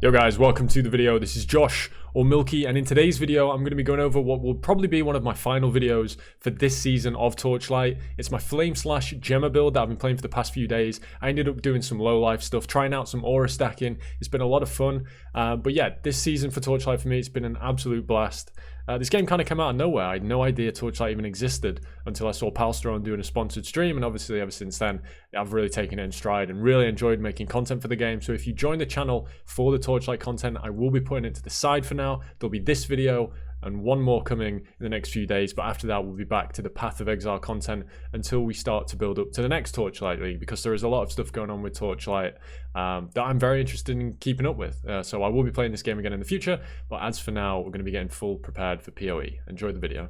Yo guys, welcome to the video. This is Josh or Milky, and in today's video I'm going to be going over what will probably be one of my final videos for this season of Torchlight. It's my Flame/Gemma build that I've been playing for the past few days. I ended up doing some low life stuff, trying out some aura stacking. It's been a lot of fun, but yeah, this season for Torchlight for me, it's been an absolute blast. This game kind of came out of nowhere. I had no idea Torchlight even existed until I saw Palstron doing a sponsored stream, and obviously ever since then I've really taken it in stride and really enjoyed making content for the game. So if you join the channel for the Torchlight content, I will be putting it to the side for now. There'll be this video and one more coming in the next few days, but after that we'll be back to the Path of Exile content until we start to build up to the next Torchlight League, because there is a lot of stuff going on with Torchlight that I'm very interested in keeping up with. So I will be playing this game again in the future, but as for now, we're going to be getting full prepared for PoE. Enjoy the video.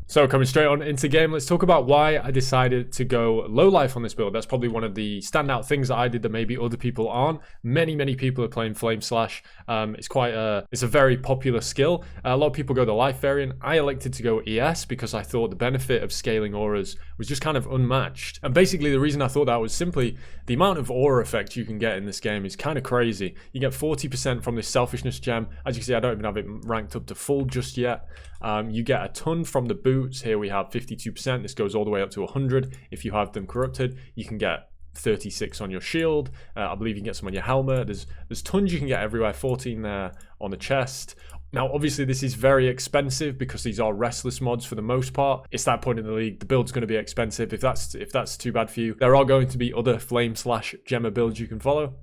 So coming straight on into game, let's talk about why I decided to go low life on this build. That's probably one of the standout things that I did that maybe other people aren't. Many people are playing Flame Slash. It's a very popular skill. A lot of people go the life variant. I elected to go ES because I thought the benefit of scaling auras was just kind of unmatched. And basically the reason I thought that was simply the amount of aura effect you can get in this game is kind of crazy. You get 40% from this selfishness gem. As you can see, I don't even have it ranked up to full just yet. You get a ton from the boots. Here we have 52%. This goes all the way up to 100 if you have them corrupted. You can get 36 on your shield. I believe you can get some on your helmet. There's tons you can get everywhere. 14 there on the chest. Now, obviously, this is very expensive because these are restless mods for the most part. It's that point in the league. The build's going to be expensive. If that's too bad for you, there are going to be other Flame/Gemma builds you can follow.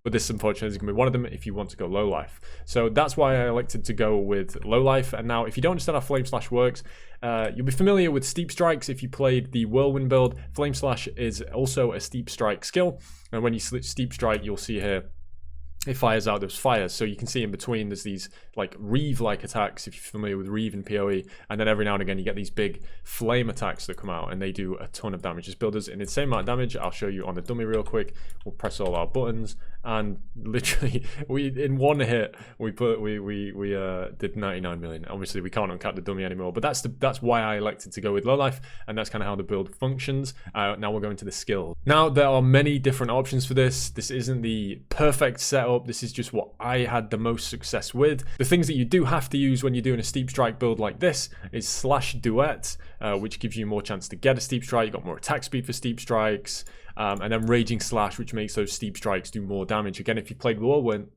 But this, unfortunately, is going to be one of them if you want to go low life. So that's why I elected to go with low life. And now, if you don't understand how Flame Slash works, you'll be familiar with Steep Strikes if you played the Whirlwind build. Flame Slash is also a Steep Strike skill. And when you Steep Strike, you'll see here, it fires out those fires. So you can see in between there's these like Reeve-like attacks, if you're familiar with Reeve in PoE, and then every now and again you get these big flame attacks that come out and they do a ton of damage. This build does an insane amount of damage. I'll show you on the dummy real quick. We'll press all our buttons and literally in one hit we did 99 million. Obviously we can't uncap the dummy anymore, but that's why I elected to go with low life, and that's kind of how the build functions. Now we're going to the skill. Now there are many different options for this. This isn't the perfect setup. This is just what I had the most success with. The things that you do have to use when you're doing a Steep Strike build like this is Slash Duet, which gives you more chance to get a Steep Strike. You got more attack speed for Steep Strikes, and then Raging Slash, which makes those Steep Strikes do more damage. Again, if you played Whirlwind,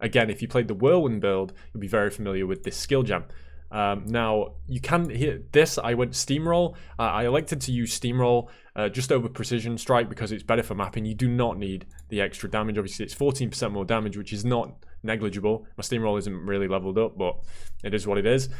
the Whirlwind build, you'll be very familiar with this skill gem. Now you can hit this. I went Steamroll. I elected to use Steamroll just over Precision Strike because it's better for mapping. You do not need the extra damage. Obviously it's 14% more damage, which is not negligible. My Steamroll isn't really leveled up, but it is what it is.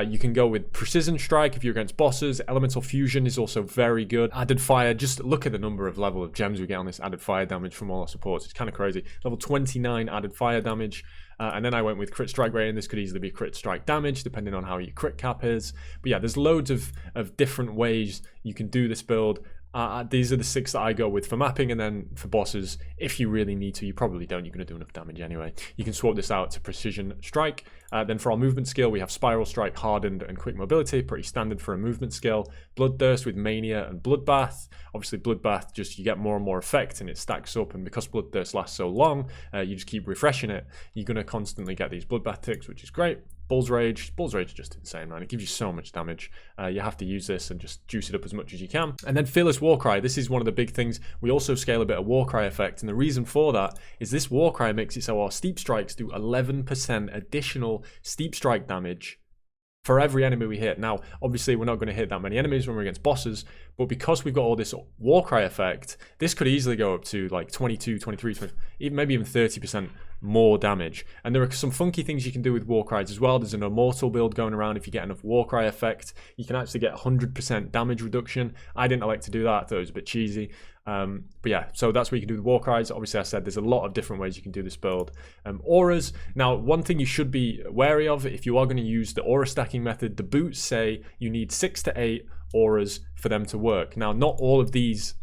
You can go with Precision Strike if you're against bosses. Elemental Fusion is also very good. Added Fire, just look at the number of level of gems we get on this added fire damage from all our supports. It's kind of crazy. Level 29 added fire damage. And then I went with Crit Strike Rate, and this could easily be Crit Strike Damage depending on how your crit cap is. But yeah, there's loads of different ways you can do this build. These are the 6 that I go with for mapping, and then for bosses, if you really need to, you probably don't, you're going to do enough damage anyway. You can swap this out to Precision Strike. Then for our movement skill, we have Spiral Strike, Hardened, and Quick Mobility, pretty standard for a movement skill. Bloodthirst with Mania and Bloodbath. Obviously Bloodbath, just you get more and more effect and it stacks up, and because Bloodthirst lasts so long, you just keep refreshing it, you're going to constantly get these Bloodbath ticks, which is great. Bull's Rage is just insane, man. It gives you so much damage. You have to use this and just juice it up as much as you can. And then Fearless Warcry. This is one of the big things. We also scale a bit of Warcry effect, and the reason for that is this Warcry makes it so our Steep Strikes do 11% additional Steep Strike damage for every enemy we hit. Now, obviously, we're not going to hit that many enemies when we're against bosses, but because we've got all this Warcry effect, this could easily go up to like 22, 23, 20, maybe even 30% more damage. And there are some funky things you can do with Warcries as well. There's an Immortal build going around. If you get enough Warcry effect, you can actually get 100% damage reduction. I didn't elect to do that. I thought it was a bit cheesy. But yeah, so that's what you can do with Warcries. Obviously, I said there's a lot of different ways you can do this build. Auras. Now, one thing you should be wary of if you are going to use the aura stacking method, the boots say you need 6 to 8 auras for them to work. Now, not all of these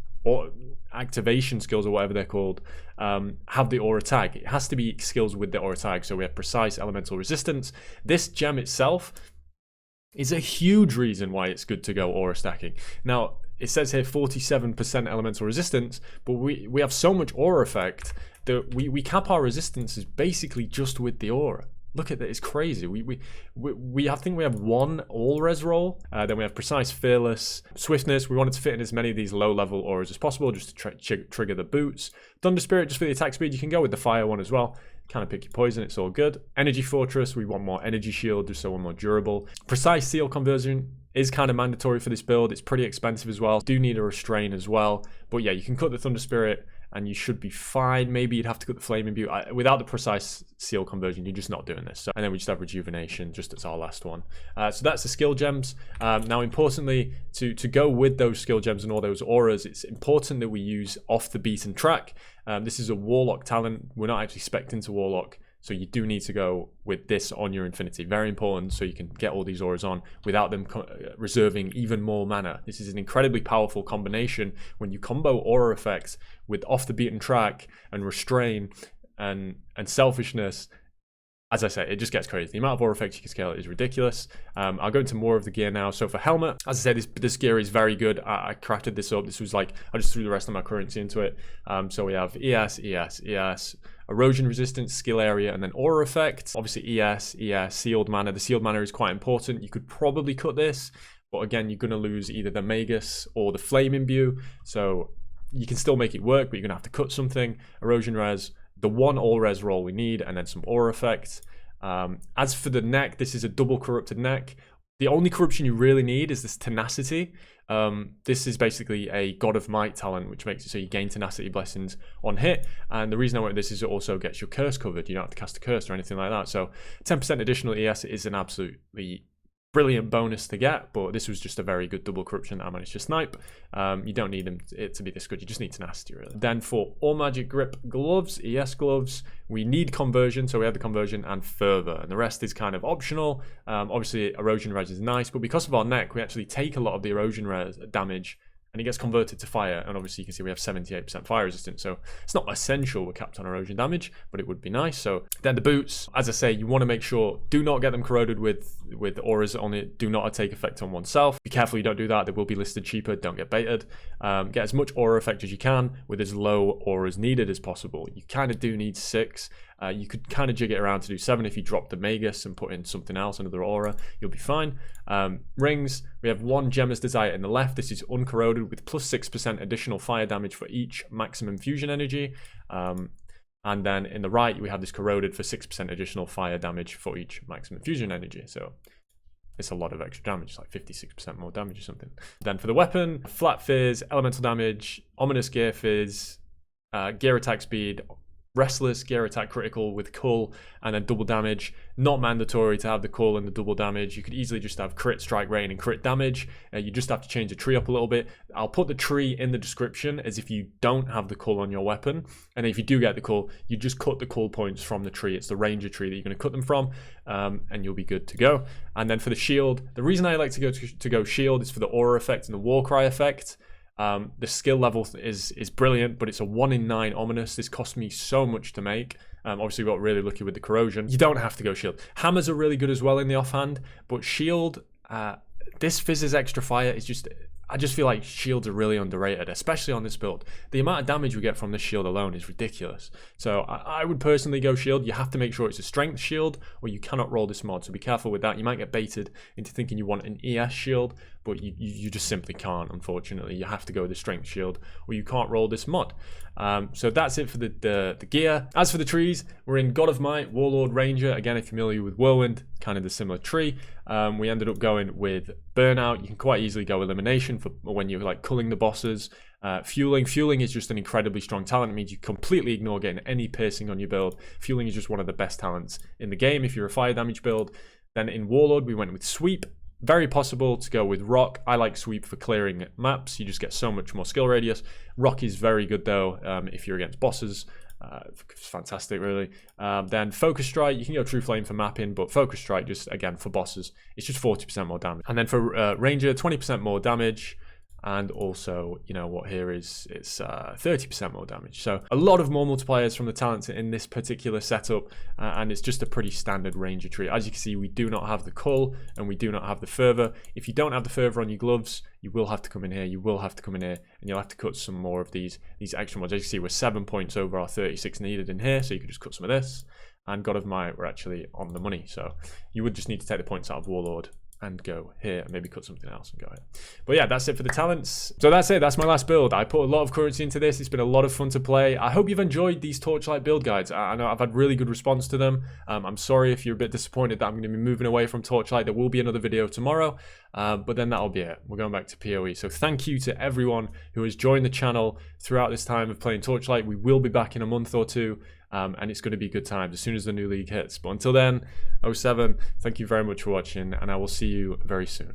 activation skills or whatever they're called have the aura tag. It has to be skills with the aura tag. So we have Precise, Elemental Resistance. This gem itself is a huge reason why it's good to go aura stacking. Now, it says here 47% elemental resistance, but we have so much aura effect that we cap our resistances basically just with the aura. Look at that, it's crazy. I think we have one all res roll, then we have precise, fearless, swiftness. We wanted to fit in as many of these low level auras as possible just to trigger the boots. Thunder Spirit just for the attack speed. You can go with the fire one as well. Kind of pick your poison, it's all good. Energy Fortress, we want more energy shield just so we're more durable. Precise seal conversion is kind of mandatory for this build. It's pretty expensive as well. Do need a restrain as well. But yeah, you can cut the Thunder Spirit and you should be fine. Maybe you'd have to cut the Flame Imbue. Without the precise seal conversion, you're just not doing this. So, and then we just have Rejuvenation, just as our last one. So that's the skill gems. Now, importantly, to go with those skill gems and all those auras, it's important that we use off the beaten track. This is a Warlock talent. We're not actually spec'd into Warlock. So you do need to go with this on your Infinity. Very important, so you can get all these auras on without them reserving even more mana. This is an incredibly powerful combination when you combo aura effects with off the beaten track and restrain and selfishness. As I say, it just gets crazy. The amount of aura effects you can scale is ridiculous. I'll go into more of the gear now. So for helmet, as I said, this gear is very good. I crafted this up. This was like, I just threw the rest of my currency into it. So we have ES, erosion resistance, skill area, and then aura effect. Obviously ES, sealed mana. The sealed mana is quite important. You could probably cut this, but again, you're going to lose either the Magus or the Flame Imbue. So you can still make it work, but you're going to have to cut something. Erosion res, the one all res roll we need, and then some aura effect. As for the neck, this is a double corrupted neck. The only corruption you really need is this tenacity. This is basically a God of Might talent, which makes it so you gain tenacity blessings on hit. And the reason I went with this is it also gets your curse covered. You don't have to cast a curse or anything like that. So 10% additional ES is an absolutely brilliant bonus to get, but this was just a very good double corruption that I managed to snipe. You don't need it to be this good, you just need tenacity really. Then for all magic grip gloves, ES gloves, we need conversion, so we have the conversion and fervor, and the rest is kind of optional. Obviously erosion res is nice, but because of our neck, we actually take a lot of the erosion res damage and it gets converted to fire, and obviously you can see we have 78% fire resistance, so it's not essential we're capped on erosion damage, but it would be nice. So then the boots, as I say, you want to make sure, do not get them corroded with auras on it, do not take effect on oneself. Be careful you don't do that, they will be listed cheaper, don't get baited. Get as much aura effect as you can with as low auras needed as possible. You kind of do need 6. You could kind of jig it around to do 7 if you drop the Magus and put in something else, another aura, you'll be fine. Rings, we have 1 Gemma's Desire in the left. This is uncorroded with plus 6% additional fire damage for each maximum fusion energy. And then in the right, we have this corroded for 6% additional fire damage for each maximum fusion energy. So it's a lot of extra damage, like 56% more damage or something. Then for the weapon, flat fizz, elemental damage, ominous gear fizz, gear attack speed, restless, gear attack critical with cull, and then double damage. Not mandatory to have the cull and the double damage. You could easily just have crit, strike, rain, and crit damage. You just have to change the tree up a little bit. I'll put the tree in the description as if you don't have the cull on your weapon, and if you do get the cull, you just cut the cull points from the tree. It's the ranger tree that you're going to cut them from, and you'll be good to go. And then for the shield, the reason I like to go shield is for the aura effect and the war cry effect. The skill level is brilliant, but it's a 1 in 9 ominous. This cost me so much to make. Obviously, we got really lucky with the corrosion. You don't have to go shield. Hammers are really good as well in the offhand, but shield, this fizz's extra fire is just... I just feel like shields are really underrated, especially on this build. The amount of damage we get from this shield alone is ridiculous. So I would personally go shield. You have to make sure it's a strength shield or you cannot roll this mod. So be careful with that. You might get baited into thinking you want an ES shield, but you just simply can't, unfortunately. You have to go with the strength shield or you can't roll this mod. So that's it for the gear. As for the trees, we're in God of Might, Warlord, Ranger. Again, if you're familiar with Whirlwind, kind of the similar tree. We ended up going with Burnout. You can quite easily go Elimination for when you're like culling the bosses. Fueling is just an incredibly strong talent. It means you completely ignore getting any piercing on your build. Fueling is just one of the best talents in the game if you're a fire damage build. Then in Warlord, we went with Sweep. Very possible to go with Rock. I like Sweep for clearing maps. You just get so much more skill radius. Rock is very good though if you're against bosses. It's fantastic really. Then Focus Strike, you can go True Flame for mapping, but Focus Strike just again for bosses, it's just 40% more damage. And then for Ranger, 20% more damage. and also, you know, what here is, it's 30% more damage. So a lot of more multipliers from the talents in this particular setup, and it's just a pretty standard ranger tree. As you can see, we do not have the cull and we do not have the fervor. If you don't have the fervor on your gloves, you will have to come in here, you will have to come in here, and you'll have to cut some more of these extra mods. As you can see, we're 7 points over our 36 needed in here, so you could just cut some of this. And God of Might, we're actually on the money, so you would just need to take the points out of Warlord and go here and maybe cut something else and go here. But yeah, that's it for the talents. So that's it, that's my last build. I put a lot of currency into this. It's been a lot of fun to play. I hope you've enjoyed these Torchlight build guides. I know I've had really good response to them. I'm sorry if you're a bit disappointed that I'm going to be moving away from Torchlight. There will be another video tomorrow, but then that'll be it. We're going back to PoE. So thank you to everyone who has joined the channel throughout this time of playing Torchlight. We will be back in a month or two. And it's going to be good times as soon as the new league hits. But until then, 07, thank you very much for watching, and I will see you very soon.